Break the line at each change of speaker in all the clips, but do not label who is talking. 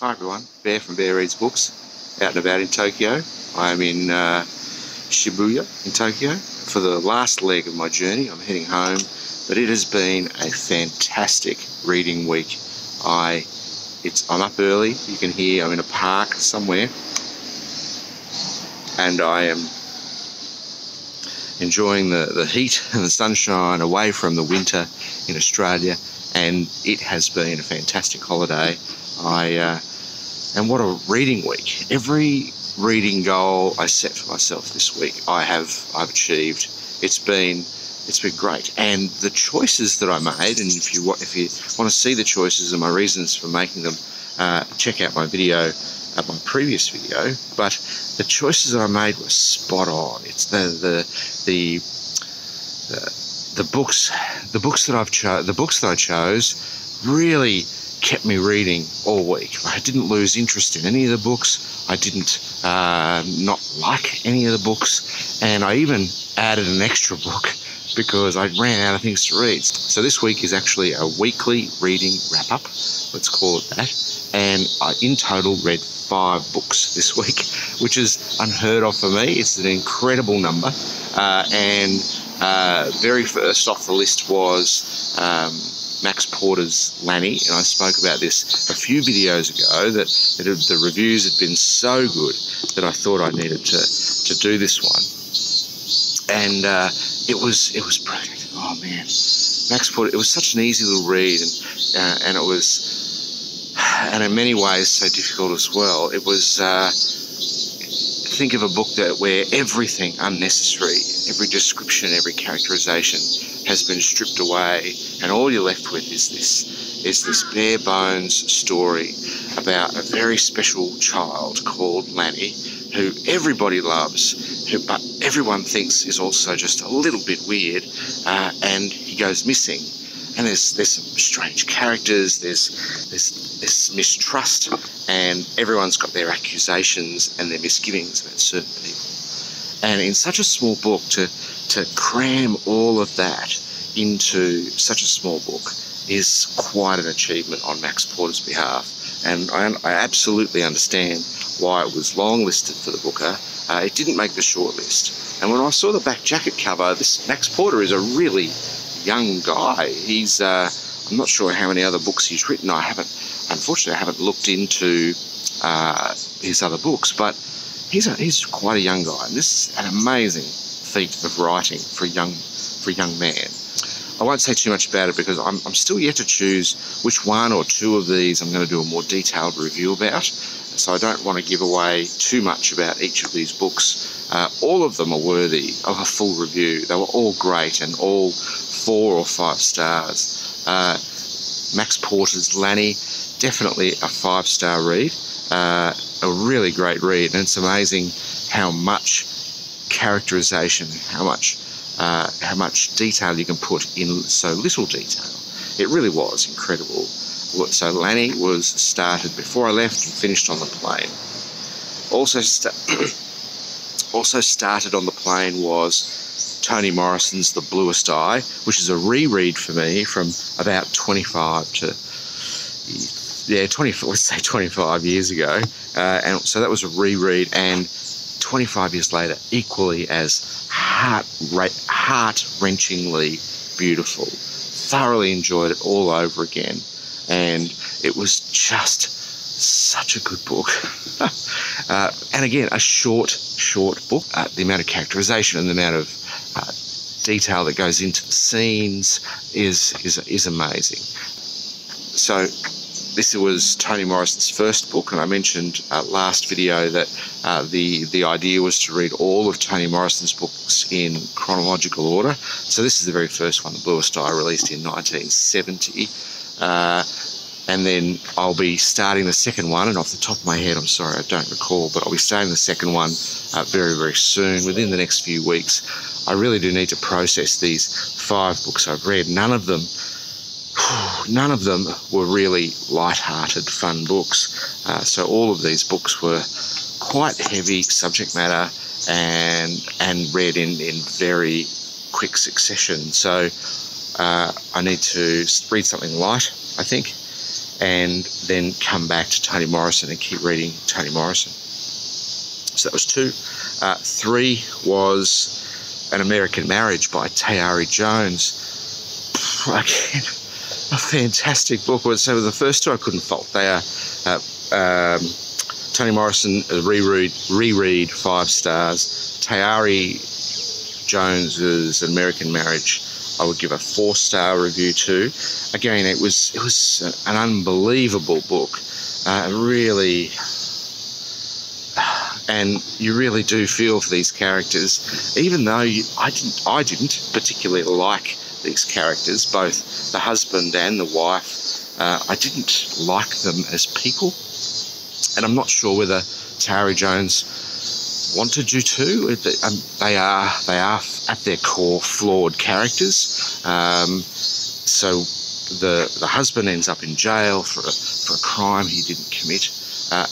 Hi everyone, Bear from Bear Reads Books, out and about in Tokyo. I'm in Shibuya in Tokyo for the last leg of my journey. I'm heading home, but it has been a fantastic reading week. I'm up early, you can hear I'm in a park somewhere, and I am enjoying the heat and the sunshine away from the winter in Australia, and it has been a fantastic holiday. And what a reading week. Every reading goal I set for myself this week I've achieved. It's been great, and the choices that I made, and if you want to see the choices and my reasons for making them, check out my video, my previous video. But the choices that I made were spot on. It's the books that I chose really kept me reading all week. I didn't lose interest in any of the books. I didn't not like any of the books, and I even added an extra book because I ran out of things to read. So this week is actually a weekly reading wrap-up, let's call it that, and I in total read 5 books this week, which is unheard of for me. It's an incredible number, and very first off the list was Max Porter's Lanny, and I spoke about this a few videos ago, that the reviews had been so good that I thought I needed to do this one, and it was brilliant. Oh man, Max Porter, it was such an easy little read, and it was, and in many ways so difficult as well. It was think of a book where everything unnecessary, every description, every characterization has been stripped away, and all you're left with is this bare bones story about a very special child called Lanny, who everybody loves, but everyone thinks is also just a little bit weird, and he goes missing. And there's some strange characters, there's mistrust, and everyone's got their accusations and their misgivings about certain people. And in such a small book, to cram all of that into such a small book is quite an achievement on Max Porter's behalf. And I absolutely understand why it was long-listed for the Booker. It didn't make the shortlist. And when I saw the back jacket cover, this Max Porter is a really young guy. He's I'm not sure how many other books he's written. Unfortunately I haven't looked into his other books, but he's quite a young guy, and this is an amazing feat of writing for a young man. I won't say too much about it because I'm still yet to choose which one or two of these I'm going to do a more detailed review about, so I don't want to give away too much about each of these books. All of them are worthy of a full review. They were all great and all 4 or 5 stars. Max Porter's Lanny, definitely a 5-star read. A really great read, and it's amazing how much characterization, how much detail you can put in so little detail. It really was incredible. So Lanny was started before I left and finished on the plane. Also started on the plane was Toni Morrison's The Bluest Eye, which is a reread for me from about 25 years ago. And so that was a reread, and 25 years later, equally as heart-wrenchingly beautiful. Thoroughly enjoyed it all over again, and it was just such a good book. And again, a short book. The amount of characterization and the amount of detail that goes into the scenes is amazing. So this was Toni Morrison's first book, and I mentioned last video that the idea was to read all of Toni Morrison's books in chronological order. So this is the very first one, The Bluest Eye, released in 1970. And then I'll be starting the second one, and off the top of my head, I'm sorry, I don't recall, but I'll be starting the second one very, very soon, within the next few weeks. I really do need to process these 5 books I've read. None of them were really light-hearted, fun books. So all of these books were quite heavy subject matter and read in very quick succession. So I need to read something light, I think, and then come back to Toni Morrison and keep reading Toni Morrison. So that was 2. 3 was An American Marriage by Tayari Jones. Again, a fantastic book. So the first 2 I couldn't fault. They are Toni Morrison, reread 5 stars. Tayari Jones's An American Marriage, I would give a 4-star review to. Again, it was an unbelievable book. Really, and you really do feel for these characters, even though I didn't particularly like these characters, both the husband and the wife. I didn't like them as people, and I'm not sure whether Tayari Jones wanted you to. They are at their core flawed characters. So the husband ends up in jail for a crime he didn't commit,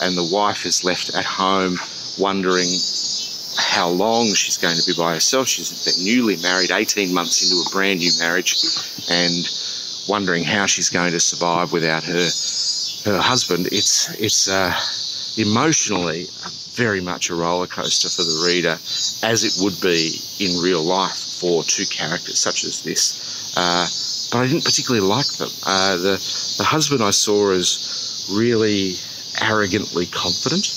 and the wife is left at home wondering how long she's going to be by herself. She's newly married, 18 months into a brand new marriage, and wondering how she's going to survive without her husband. It's emotionally very much a roller coaster for the reader, as it would be in real life for 2 characters such as this. But I didn't particularly like them. The husband I saw as really arrogantly confident,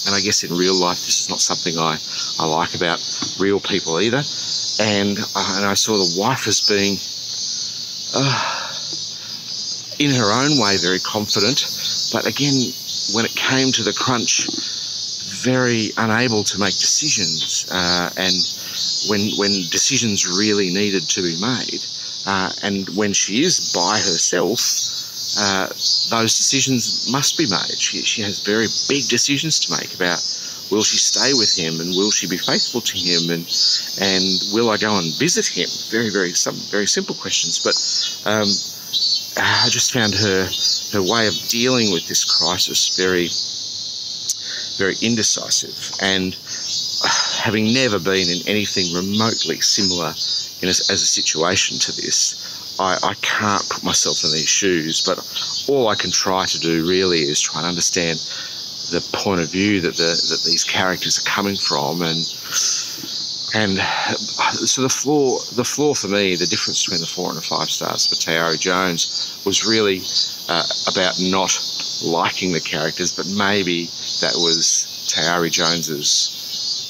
and I guess in real life this is not something I like about real people either. And I saw the wife as being, in her own way, very confident, but again, when it came to the crunch, very unable to make decisions, and when decisions really needed to be made, and when she is by herself, those decisions must be made. She has very big decisions to make about, will she stay with him, and will she be faithful to him, and will I go and visit him? Some very simple questions, but I just found her way of dealing with this crisis very, very indecisive. And having never been in anything remotely similar as a situation to this, I can't put myself in these shoes, but all I can try to do really is try and understand the point of view that these characters are coming from, and so the flaw for me, the difference between the 4 and the 5 stars for Tayari Jones was really about not liking the characters, but maybe that was Tayari Jones's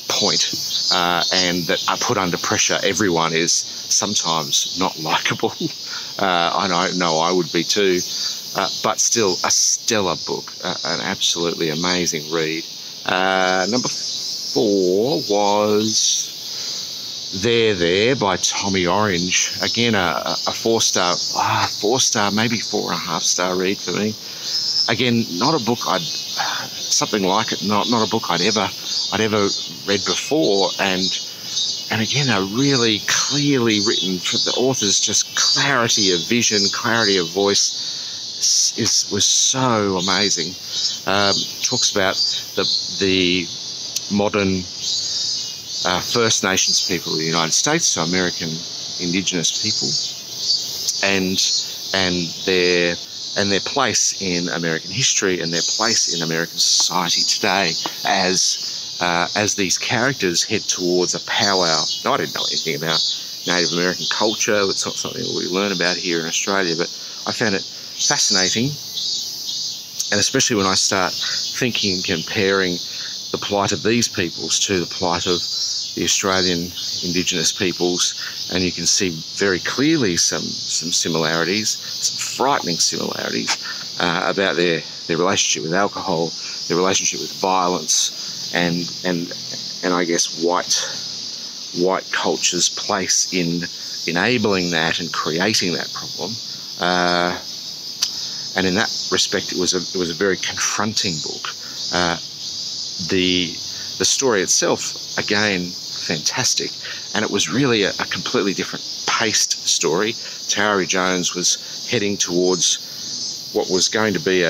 point, and that put under pressure, everyone is sometimes not likable. I know I would be too, but still a stellar book, an absolutely amazing read. Number 4 was There by Tommy Orange. Again, a 4-star, maybe 4.5-star read for me. Again, not a book something like it, not a book I'd ever read before, and again, a really clearly written, for the author's just clarity of vision, clarity of voice was so amazing. Talks about the modern First Nations people of the United States, so American Indigenous people, and their place in American history and their place in American society today as these characters head towards a powwow. Now, I didn't know anything about Native American culture. It's not something that we learn about here in Australia, but I found it fascinating, and especially when I start thinking and comparing the plight of these peoples to the plight of the Australian Indigenous peoples, and you can see very clearly some similarities, some frightening similarities about their relationship with alcohol, their relationship with violence, and I guess white culture's place in enabling that and creating that problem. And in that respect, it was a very confronting book. The story itself, again, fantastic, and it was really a completely different paced story. Tayari Jones was heading towards what was going to be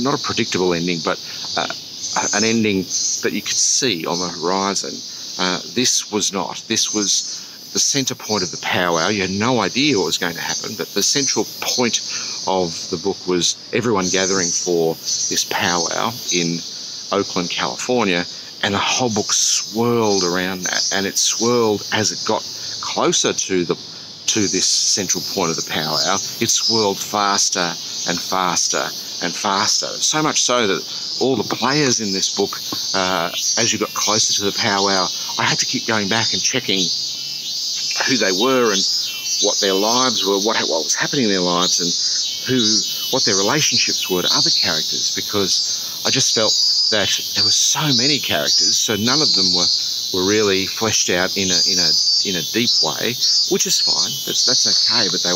not a predictable ending, but an ending that you could see on the horizon. This was not. This was the centre point of the powwow. You had no idea what was going to happen, but the central point of the book was everyone gathering for this powwow in Oakland, California, and the whole book swirled around that, and it swirled as it got closer to this central point of the powwow. It swirled faster and faster and faster, so much so that all the players in this book, as you got closer to the powwow, I had to keep going back and checking who they were and what their lives were, what was happening in their lives, and what their relationships were to other characters, because I just felt that there were so many characters, so none of them were really fleshed out in a deep way, which is fine. That's okay. But they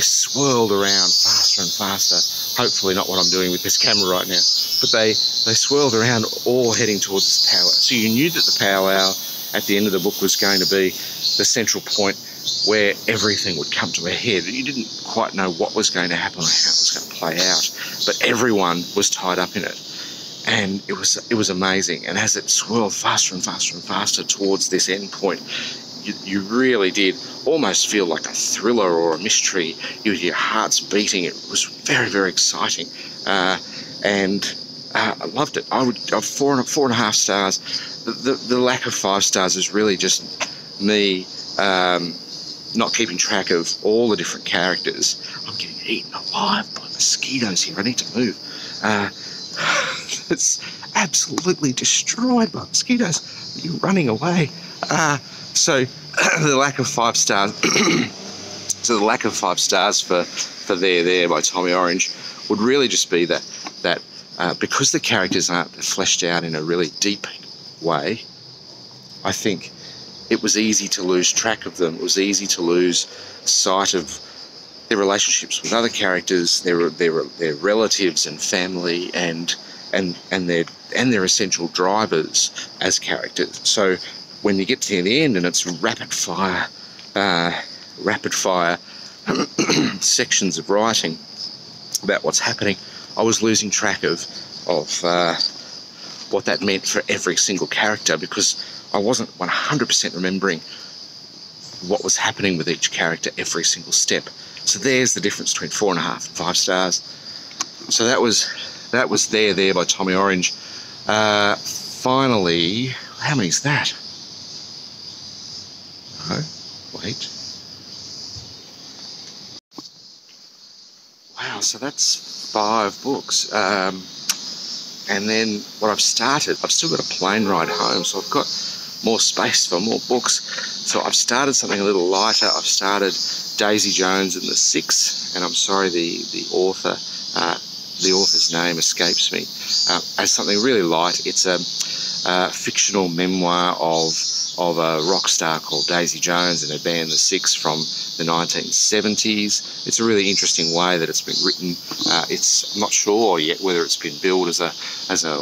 swirled around faster and faster. Hopefully not what I'm doing with this camera right now. But they swirled around, all heading towards this powwow. So you knew that the powwow at the end of the book was going to be the central point where everything would come to a head. You didn't quite know what was going to happen or how it was going to play out, but everyone was tied up in it. And it was amazing. And as it swirled faster and faster and faster towards this end point, you really did almost feel like a thriller or a mystery. Your heart's beating. It was very, very exciting. And I loved it. I would 4.5 stars. The lack of 5 stars is really just me not keeping track of all the different characters. I'm getting eaten alive by mosquitoes here. I need to move. It's absolutely destroyed by mosquitoes. You're running away. So the lack of 5 stars. So the lack of 5 stars for There by Tommy Orange would really just be that because the characters aren't fleshed out in a really deep way, I think it was easy to lose track of them. It was easy to lose sight of their relationships with other characters, their relatives and family, and their essential drivers as characters. So when you get to the end and it's rapid fire sections of writing about what's happening, I was losing track of what that meant for every single character, because I wasn't 100% remembering what was happening with each character every single step. So there's the difference between 4.5 and 5 stars. So that was There by Tommy Orange. Finally, how many is that? Oh, wait. Wow, so that's 5 books. And then what I've still got a plane ride home, so I've got more space for more books. So I've started something a little lighter. I've started Daisy Jones and the Six, and I'm sorry the author's name escapes me, as something really light. It's a fictional memoir of a rock star called Daisy Jones and her band The Six from the 1970s. It's a really interesting way that it's been written. I'm not sure yet whether it's been billed as a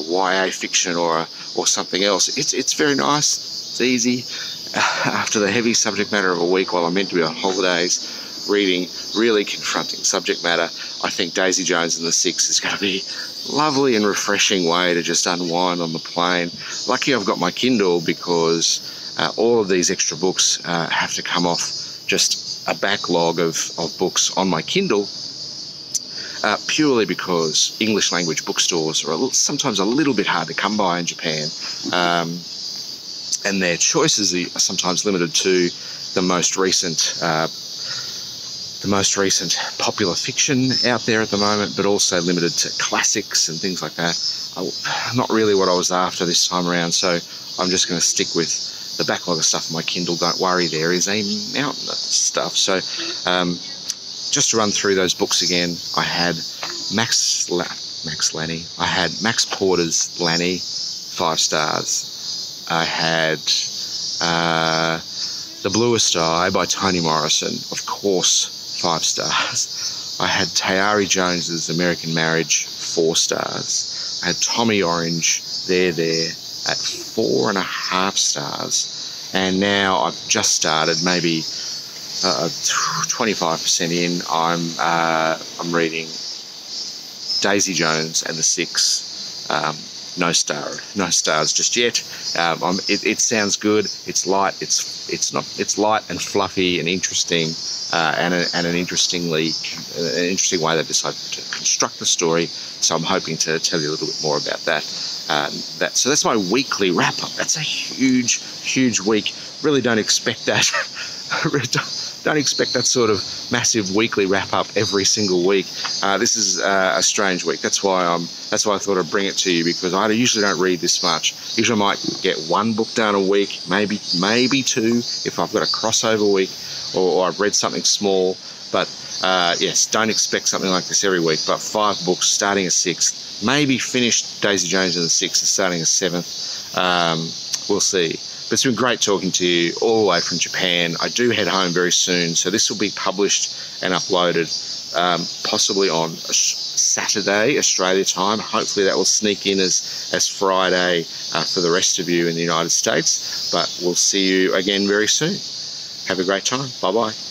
YA fiction or something else. It's very nice. It's easy. After the heavy subject matter of a week while I'm meant to be on holidays, reading really confronting subject matter, I think Daisy Jones and the Six is going to be a lovely and refreshing way to just unwind on the plane. Lucky I've got my Kindle, because all of these extra books have to come off just a backlog of books on my Kindle, purely because English language bookstores are sometimes a little bit hard to come by in Japan, and their choices are sometimes limited to the most recent popular fiction out there at the moment, but also limited to classics and things like that. Not really what I was after this time around, so I'm just going to stick with the backlog of stuff on my Kindle. Don't worry, there is a mountain of stuff. So just to run through those books again, I had Max Lanny. I had Max Porter's Lanny, 5 stars. I had The Bluest by Toni Morrison, of course, 5 stars. I had Tayari Jones's American Marriage, 4 stars. I had Tommy Orange, There at 4.5 stars. And now I've just started, maybe 25% in, I'm reading Daisy Jones and the Six, no stars just yet. It sounds good. It's light. It's light and fluffy and interesting, and an interesting way they've decided to construct the story. So I'm hoping to tell you a little bit more about that. So that's my weekly wrap up. That's a huge week. Really don't expect that. Don't expect that sort of massive weekly wrap up every single week. This is a strange week. That's why I thought I'd bring it to you, because I usually don't read this much. Usually I might get one book done a week, maybe two if I've got a crossover week or I've read something small. But yes, don't expect something like this every week. But 5 books, starting a 6th, maybe finish Daisy Jones in the 6th and starting a 7th. We'll see. But it's been great talking to you all the way from Japan. I do head home very soon, so this will be published and uploaded possibly on Saturday, Australia time. Hopefully that will sneak in as Friday for the rest of you in the United States. But we'll see you again very soon. Have a great time. Bye-bye.